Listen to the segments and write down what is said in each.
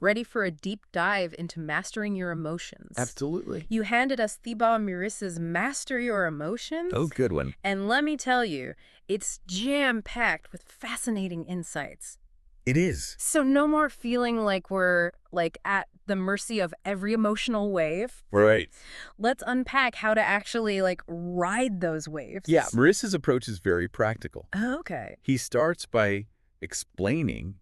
ready for a deep dive into mastering your emotions. Absolutely. You handed us Thibaut Maurice's Master Your Emotions. Oh, good one. And let me tell you, it's jam-packed with fascinating insights. It is. So no more feeling like we're at the mercy of every emotional wave. Right. Let's unpack how to actually ride those waves. Yeah, Marissa's approach is very practical. Okay. He starts by explaining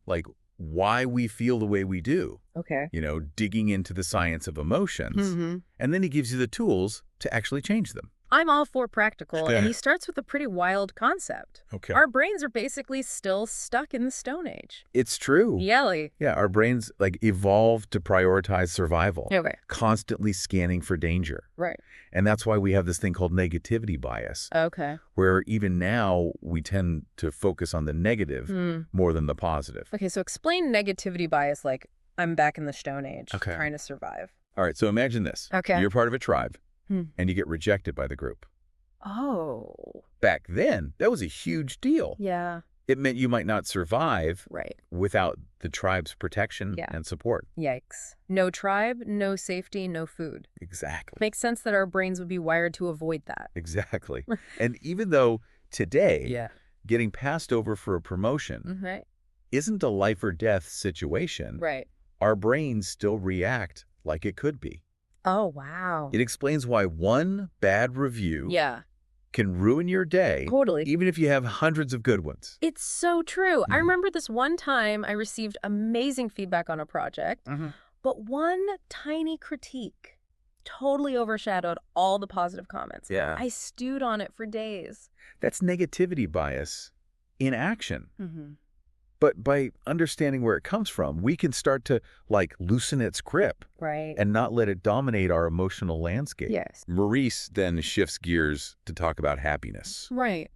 why we feel the way we do. Okay. Digging into the science of emotions. And then he gives you the tools to actually change them. I'm all for practical, and he starts with a pretty wild concept. Okay. Our brains are basically still stuck in the Stone Age. It's true. Yelly. Yeah, our brains evolved to prioritize survival. Okay. Constantly scanning for danger. Right. And that's why we have this thing called negativity bias. Okay. Where even now we tend to focus on the negative more than the positive. Okay, so explain negativity bias like I'm back in the Stone Age, trying to survive. All right, so imagine this. Okay. You're part of a tribe, and you get rejected by the group. Oh. Back then, that was a huge deal. Yeah. It meant you might not survive without the tribe's protection and support. Yikes. No tribe, no safety, no food. Exactly. Makes sense that our brains would be wired to avoid that. Exactly. And even though today, getting passed over for a promotion isn't a life or death situation, our brains still react like it could be. Oh, wow. It explains why one bad review can ruin your day, even if you have hundreds of good ones. It's so true. I remember this one time I received amazing feedback on a project, but one tiny critique totally overshadowed all the positive comments. Yeah. I stewed on it for days. That's negativity bias in action. But by understanding where it comes from, we can start to loosen its grip and not let it dominate our emotional landscape. Yes. Maurice then shifts gears to talk about happiness. Right.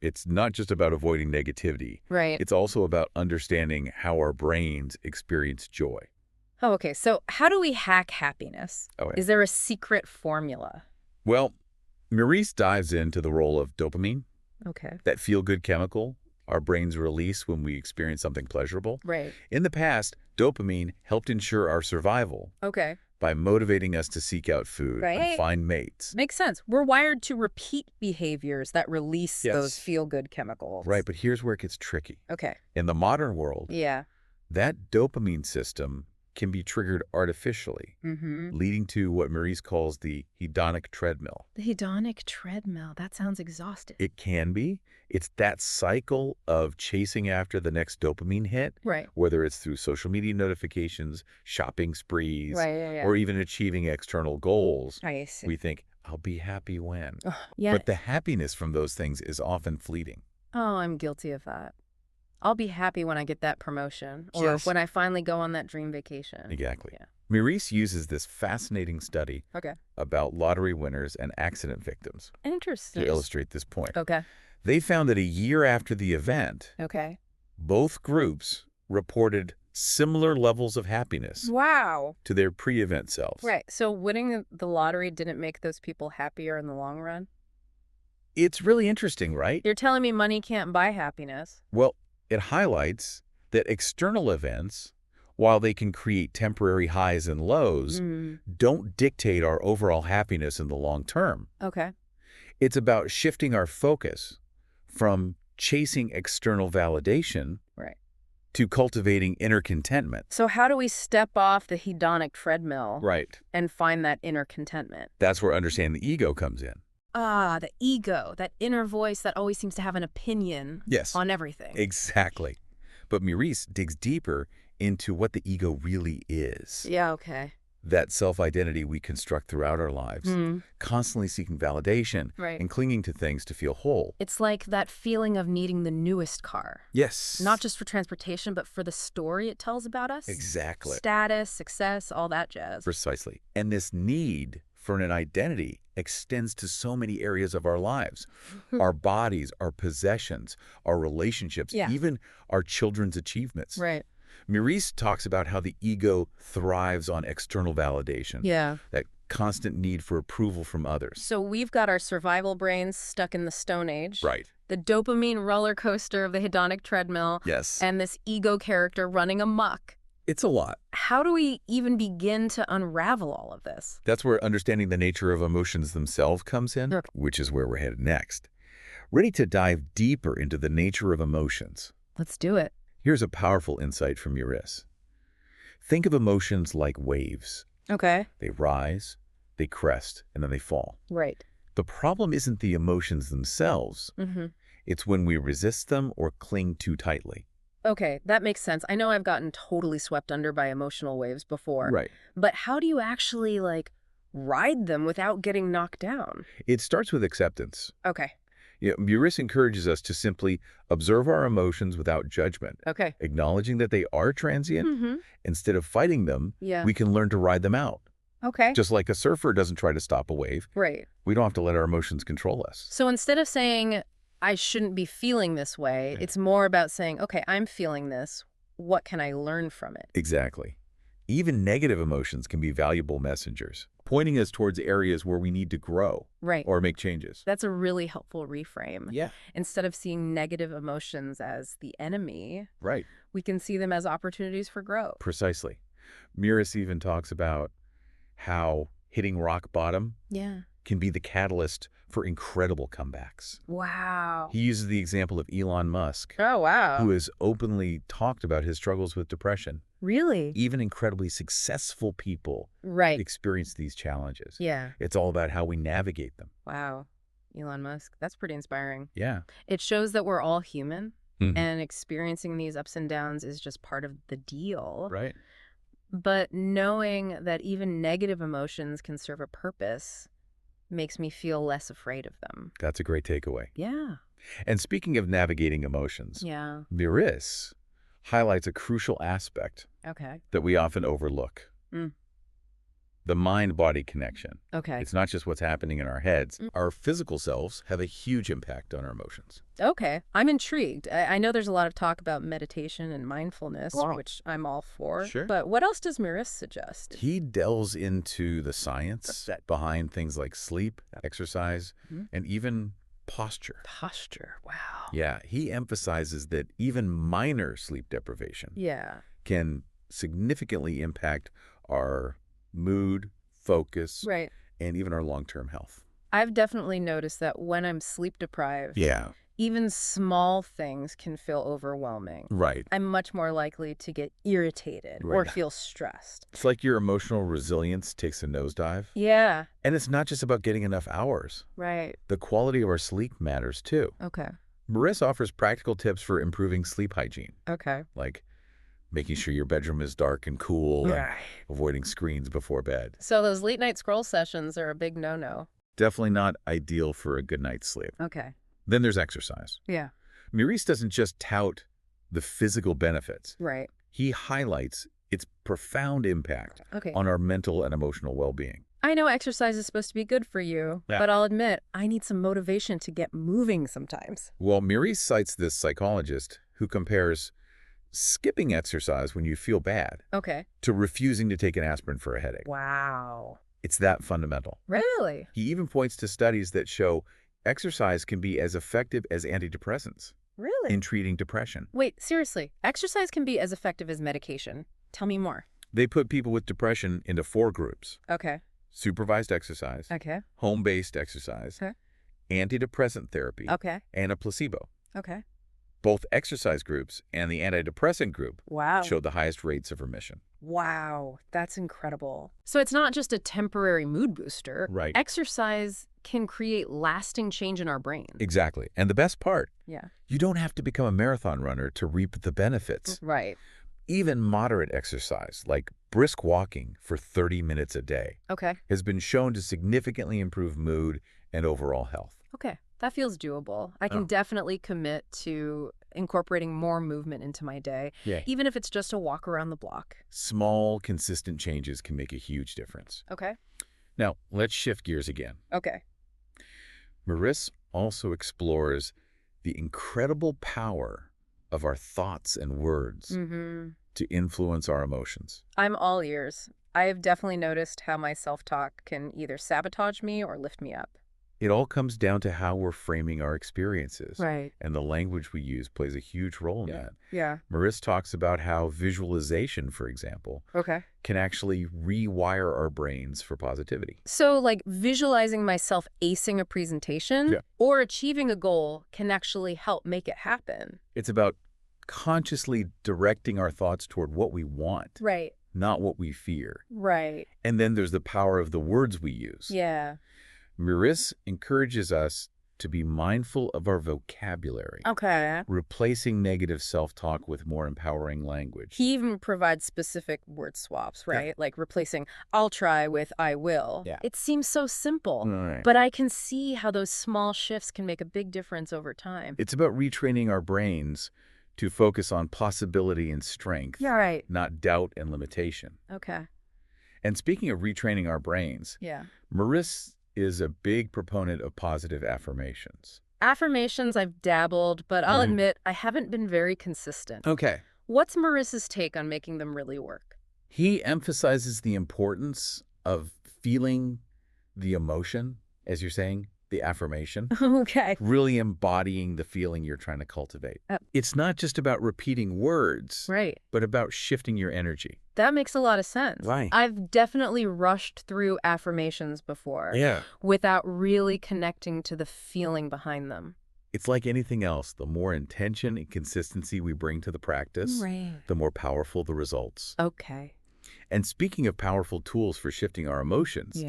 It's not just about avoiding negativity. Right. It's also about understanding how our brains experience joy. Oh, okay. So how do we hack happiness? Is there a secret formula? Well, Maurice dives into the role of dopamine, that feel-good chemical our brains release when we experience something pleasurable. Right. In the past, dopamine helped ensure our survival by motivating us to seek out food and find mates. Makes sense. We're wired to repeat behaviors that release those feel-good chemicals. Right, but here's where it gets tricky. Okay. In the modern world, that dopamine system can be triggered artificially, leading to what Maurice calls the hedonic treadmill. The hedonic treadmill. That sounds exhausting. It can be. It's that cycle of chasing after the next dopamine hit, whether it's through social media notifications, shopping sprees, or even achieving external goals. I see. We think, I'll be happy when. But the happiness from those things is often fleeting. Oh, I'm guilty of that. I'll be happy when I get that promotion or when I finally go on that dream vacation. Exactly. Yeah. Maurice uses this fascinating study about lottery winners and accident victims Interesting. to illustrate this point. Okay. They found that a year after the event, both groups reported similar levels of happiness to their pre-event selves. Right. So winning the lottery didn't make those people happier in the long run? It's really interesting, right? You're telling me money can't buy happiness? Well, it highlights that external events, while they can create temporary highs and lows, don't dictate our overall happiness in the long term. Okay. It's about shifting our focus from chasing external validation to cultivating inner contentment. So how do we step off the hedonic treadmill and find that inner contentment? That's where understanding the ego comes in. Ah, the ego, that inner voice that always seems to have an opinion on everything. Exactly. But Maurice digs deeper into what the ego really is. Yeah, okay. That self-identity we construct throughout our lives, constantly seeking validation and clinging to things to feel whole. It's like that feeling of needing the newest car. Yes. Not just for transportation, but for the story it tells about us. Exactly. Status, success, all that jazz. Precisely. And this need for an identity extends to so many areas of our lives. Our bodies, our possessions, our relationships, even our children's achievements. Right. Maurice talks about how the ego thrives on external validation. Yeah. That constant need for approval from others. So we've got our survival brains stuck in the Stone Age. Right. The dopamine roller coaster of the hedonic treadmill. Yes. And this ego character running amok It's a lot. How do we even begin to unravel all of this? That's where understanding the nature of emotions themselves comes in, Okay. which is where we're headed next. Ready to dive deeper into the nature of emotions? Let's do it. Here's a powerful insight from Uris. Think of emotions like waves. Okay. They rise, they crest, and then they fall. Right. The problem isn't the emotions themselves. It's when we resist them or cling too tightly. Okay, that makes sense. I know I've gotten totally swept under by emotional waves before. Right. But how do you actually, ride them without getting knocked down? It starts with acceptance. Okay. Uris encourages us to simply observe our emotions without judgment. Okay. Acknowledging that they are transient, instead of fighting them, Yeah. we can learn to ride them out. Okay. Just like a surfer doesn't try to stop a wave, Right. we don't have to let our emotions control us. So instead of saying, I shouldn't be feeling this way, it's more about saying, okay, I'm feeling this. What can I learn from it? Exactly. Even negative emotions can be valuable messengers, pointing us towards areas where we need to grow Right. or make changes. That's a really helpful reframe. Yeah. Instead of seeing negative emotions as the enemy, Right. we can see them as opportunities for growth. Precisely. Uris even talks about how hitting rock bottom Yeah. can be the catalyst for incredible comebacks. Wow. He uses the example of Elon Musk, Oh, wow. who has openly talked about his struggles with depression. Really? Even incredibly successful people Right. experience these challenges. Yeah. It's all about how we navigate them. Wow. Elon Musk. That's pretty inspiring. Yeah. It shows that we're all human, Mhm. and experiencing these ups and downs is just part of the deal. Right. But knowing that even negative emotions can serve a purpose makes me feel less afraid of them. That's a great takeaway. Yeah. And speaking of navigating emotions, Yeah. Uris highlights a crucial aspect Okay. that we often overlook. Mm. The mind-body connection. Okay. It's not just what's happening in our heads. Mm. Our physical selves have a huge impact on our emotions. Okay. I'm intrigued. I know there's a lot of talk about meditation and mindfulness, Wow. which I'm all for. Sure. But what else does Uris suggest? He delves into the science behind things like sleep, exercise, Mhm. and even posture. Posture. Wow. Yeah, he emphasizes that even minor sleep deprivation Yeah. can significantly impact our mood, focus, Right. and even our long-term health. I've definitely noticed that when I'm sleep deprived, Yeah. even small things can feel overwhelming. Right. I'm much more likely to get irritated or Right. feel stressed. It's like your emotional resilience takes a nosedive. Yeah. And it's not just about getting enough hours. Right. The quality of our sleep matters too. Okay. Uris offers practical tips for improving sleep hygiene, Okay. like making sure your bedroom is dark and cool, and Right. avoiding screens before bed. So those late night scroll sessions are a big no-no. Definitely not ideal for a good night's sleep. Okay. Then there's exercise. Yeah. Uris doesn't just tout the physical benefits. Right. He highlights its profound impact Okay. on our mental and emotional well-being. I know exercise is supposed to be good for you, Yeah. but I'll admit I need some motivation to get moving sometimes. Well, Uris cites this psychologist who compares skipping exercise when you feel bad Okay. to refusing to take an aspirin for a headache. Wow. It's that fundamental. Really? He even points to studies that show exercise can be as effective as antidepressants Really? in treating depression. Wait, seriously, exercise can be as effective as medication. Tell me more. They put people with depression into 4 groups: Okay. supervised exercise, Okay. home-based exercise, Okay. antidepressant therapy, Okay. and a placebo. Okay. Both exercise groups and the antidepressant group Wow. showed the highest rates of remission. Wow, that's incredible. So it's not just a temporary mood booster. Right. Exercise can create lasting change in our brain. Exactly. And the best part, Yeah. you don't have to become a marathon runner to reap the benefits. Right. Even moderate exercise, like brisk walking for 30 minutes a day, Okay. has been shown to significantly improve mood and overall health. Okay. That feels doable. I can Oh. definitely commit to incorporating more movement into my day, Yeah. even if it's just a walk around the block. Small, consistent changes can make a huge difference. Okay. Now, let's shift gears again. Okay. Uris also explores the incredible power of our thoughts and words Mm-hmm. to influence our emotions. I'm all ears. I have definitely noticed how my self-talk can either sabotage me or lift me up. It all comes down to how we're framing our experiences. Right. And the language we use plays a huge role in that. Yeah. Maris talks about how visualization, for example, can actually rewire our brains for positivity. So, like, visualizing myself acing a presentation or achieving a goal can actually help make it happen. It's about consciously directing our thoughts toward what we want. Right. Not what we fear. Right. And then there's the power of the words we use. Yeah. Maris encourages us to be mindful of our vocabulary. Okay. Replacing negative self-talk with more empowering language. He even provides specific word swaps, right? Yeah. Like replacing I'll try with I will. Yeah. It seems so simple, right. but I can see how those small shifts can make a big difference over time. It's about retraining our brains to focus on possibility and strength. Yeah, right. Not doubt and limitation. Okay. And speaking of retraining our brains, Maris is a big proponent of positive affirmations. Affirmations I've dabbled, but I'll admit I haven't been very consistent. Okay. What's Maris's take on making them really work? He emphasizes the importance of feeling the emotion, as you're saying, the affirmation. Okay. Really embodying the feeling you're trying to cultivate. It's not just about repeating words, but about shifting your energy. That makes a lot of sense. Right. I've definitely rushed through affirmations before without really connecting to the feeling behind them. It's like anything else. The more intention and consistency we bring to the practice, the more powerful the results. Okay. And speaking of powerful tools for shifting our emotions,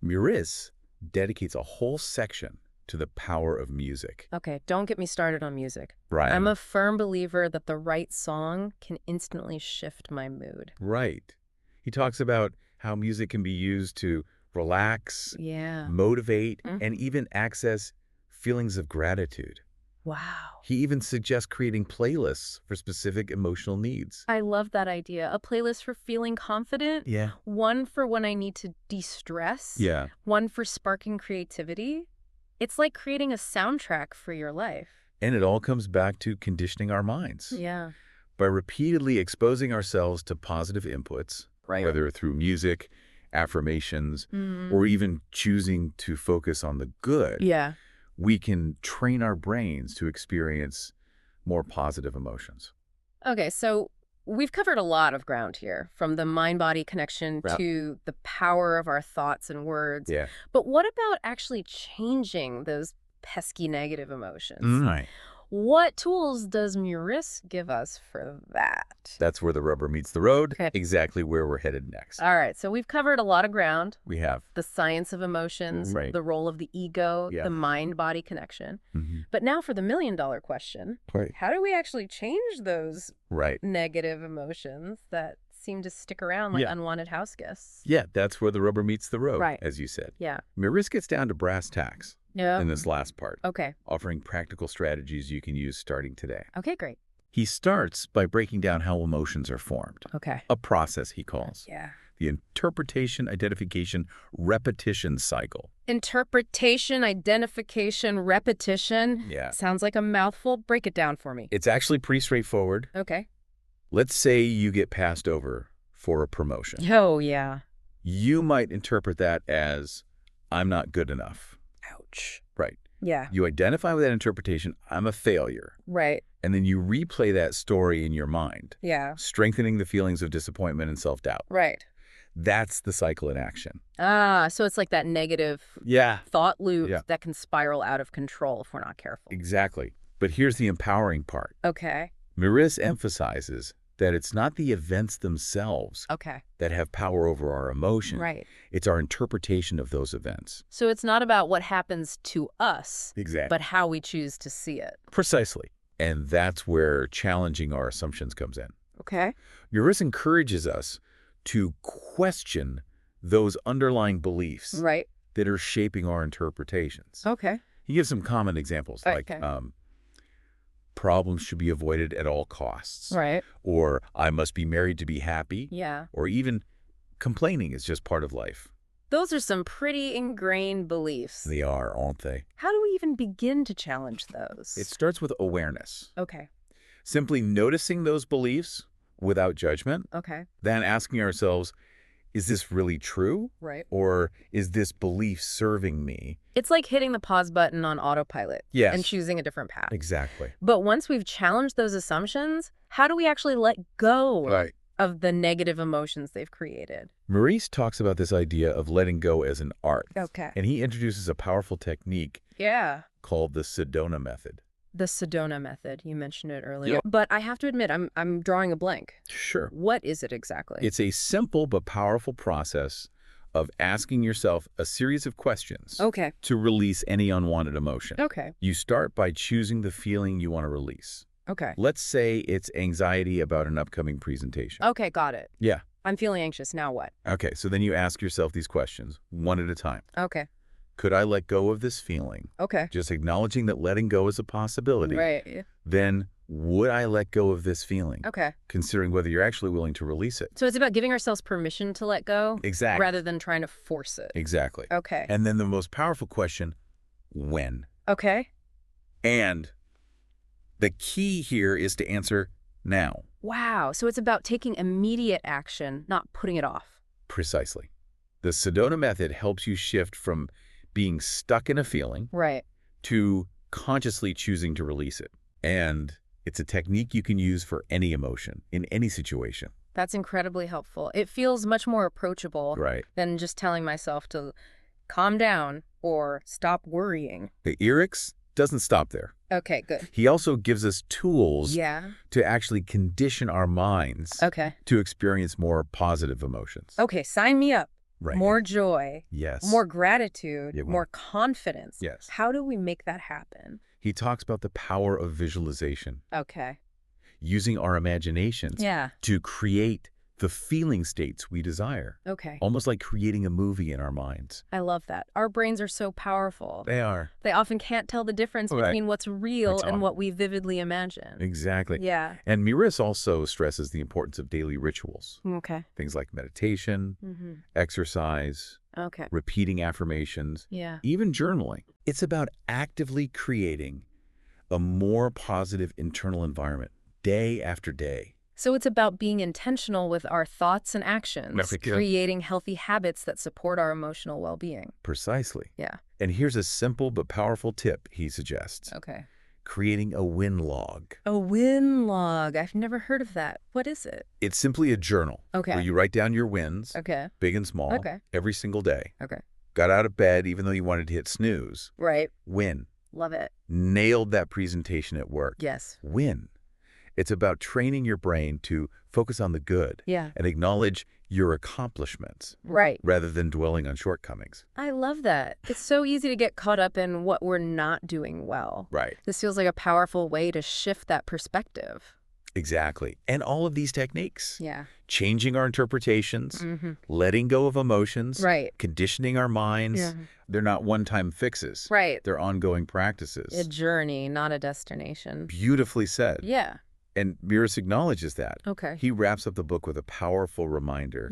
Maris dedicates a whole section to the power of music. Okay, don't get me started on music. Right. I'm a firm believer that the right song can instantly shift my mood. Right. He talks about how music can be used to relax, motivate, and even access feelings of gratitude. Wow. He even suggests creating playlists for specific emotional needs. I love that idea. A playlist for feeling confident. Yeah. One for when I need to de-stress. Yeah. One for sparking creativity. It's like creating a soundtrack for your life. And it all comes back to conditioning our minds. Yeah. By repeatedly exposing ourselves to positive inputs, whether through music, affirmations, or even choosing to focus on the good. We can train our brains to experience more positive emotions. Okay, so we've covered a lot of ground here, from the mind-body connection to the power of our thoughts and words. But what about actually changing those pesky negative emotions? Right. What tools does Maris give us for that? That's where the rubber meets the road, exactly where we're headed next. All right, so we've covered a lot of ground. We have. The science of emotions, the role of the ego, the mind-body connection. But now for the million-dollar question, how do we actually change those negative emotions that seem to stick around like unwanted house guests? Yeah, that's where the rubber meets the road, as you said. Maris gets down to brass tacks. In this last part. Offering practical strategies you can use starting today. Okay, great. He starts by breaking down how emotions are formed. A process, he calls. The interpretation, identification, repetition cycle. Interpretation, identification, repetition. Sounds like a mouthful. Break it down for me. It's actually pretty straightforward. Let's say you get passed over for a promotion. Oh, yeah. You might interpret that as, I'm not good enough. Ouch. Right. Yeah. You identify with that interpretation, I'm a failure. Right. And then you replay that story in your mind. Strengthening the feelings of disappointment and self-doubt. Right. That's the cycle in action. Ah, so it's like that negative thought loop that can spiral out of control if we're not careful. Exactly. But here's the empowering part. Okay. Maris emphasizes that it's not the events themselves that have power over our emotion. It's our interpretation of those events. So it's not about what happens to us, but how we choose to see it. Precisely. And that's where challenging our assumptions comes in. Maris encourages us to question those underlying beliefs that are shaping our interpretations. He gives some common examples like problems should be avoided at all costs. Or I must be married to be happy. Or even complaining is just part of life. Those are some pretty ingrained beliefs. They are, aren't they? How do we even begin to challenge those? It starts with awareness. Okay. Simply noticing those beliefs without judgment. Okay. Then asking ourselves, is this really true? Right. Or is this belief serving me? It's like hitting the pause button on autopilot. Yes. And choosing a different path. Exactly. But once we've challenged those assumptions, how do we actually let go of the negative emotions they've created? Maurice talks about this idea of letting go as an art. Okay. And he introduces a powerful technique called the Sedona method. The Sedona method, you mentioned it earlier. But I have to admit, I'm drawing a blank. Sure. What is it exactly? It's a simple but powerful process of asking yourself a series of questions to release any unwanted emotion. Okay. You start by choosing the feeling you want to release. Okay. Let's say it's anxiety about an upcoming presentation. Okay, got it. Yeah. I'm feeling anxious. Now what? Okay, so then you ask yourself these questions, one at a time. Okay. Could I let go of this feeling? Okay. Just acknowledging that letting go is a possibility. Right. Then, would I let go of this feeling? Okay. Considering whether you're actually willing to release it. So it's about giving ourselves permission to let go? Exactly. Rather than trying to force it? Exactly. Okay. And then the most powerful question, when? Okay. And the key here is to answer now. Wow. So it's about taking immediate action, not putting it off. Precisely. The Sedona method helps you shift from being stuck in a feeling to consciously choosing to release it. And it's a technique you can use for any emotion, in any situation. That's incredibly helpful. It feels much more approachable than just telling myself to calm down or stop worrying. The ERICS doesn't stop there. Okay, good. He also gives us tools to actually condition our minds to experience more positive emotions. Okay, sign me up. Right. More joy. Yes. More gratitude. More confidence. Yes. How do we make that happen? He talks about the power of visualization. Okay. Using our imaginations to create the feeling states we desire. Okay. Almost like creating a movie in our minds. I love that. Our brains are so powerful. They are. They often can't tell the difference between what's real and what we vividly imagine. Exactly. Yeah. And Maurice also stresses the importance of daily rituals. Okay. Things like meditation, exercise, repeating affirmations, even journaling. It's about actively creating a more positive internal environment day after day. So it's about being intentional with our thoughts and actions, creating healthy habits that support our emotional well-being. Precisely. Yeah. And here's a simple but powerful tip he suggests. Okay. Creating a win log. A win log. I've never heard of that. What is it? It's simply a journal where you write down your wins, big and small, every single day. Okay. Got out of bed even though you wanted to hit snooze. Right. Win. Love it. Nailed that presentation at work. Yes. Win. It's about training your brain to focus on the good and acknowledge your accomplishments rather than dwelling on shortcomings. I love that. It's so easy to get caught up in what we're not doing well. Right. This feels like a powerful way to shift that perspective. Exactly. And all of these techniques. Changing our interpretations, letting go of emotions, conditioning our minds. They're not one-time fixes. They're ongoing practices. A journey, not a destination. Beautifully said. Yeah. And Maurice acknowledges that. Okay. He wraps up the book with a powerful reminder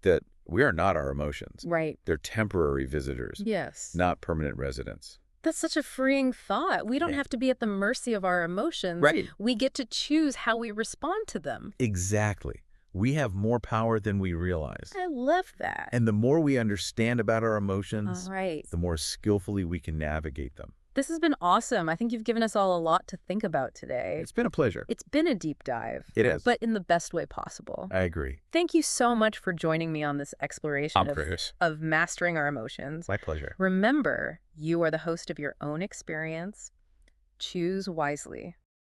that we are not our emotions. Right. They're temporary visitors. Yes. Not permanent residents. That's such a freeing thought. We don't have to be at the mercy of our emotions. Right. We get to choose how we respond to them. Exactly. We have more power than we realize. I love that. And the more we understand about our emotions, the more skillfully we can navigate them. This has been awesome. I think you've given us all a lot to think about today. It's been a pleasure. It's been a deep dive. It is. But in the best way possible. I agree. Thank you so much for joining me on this exploration of mastering our emotions. My pleasure. Remember, you are the host of your own experience. Choose wisely.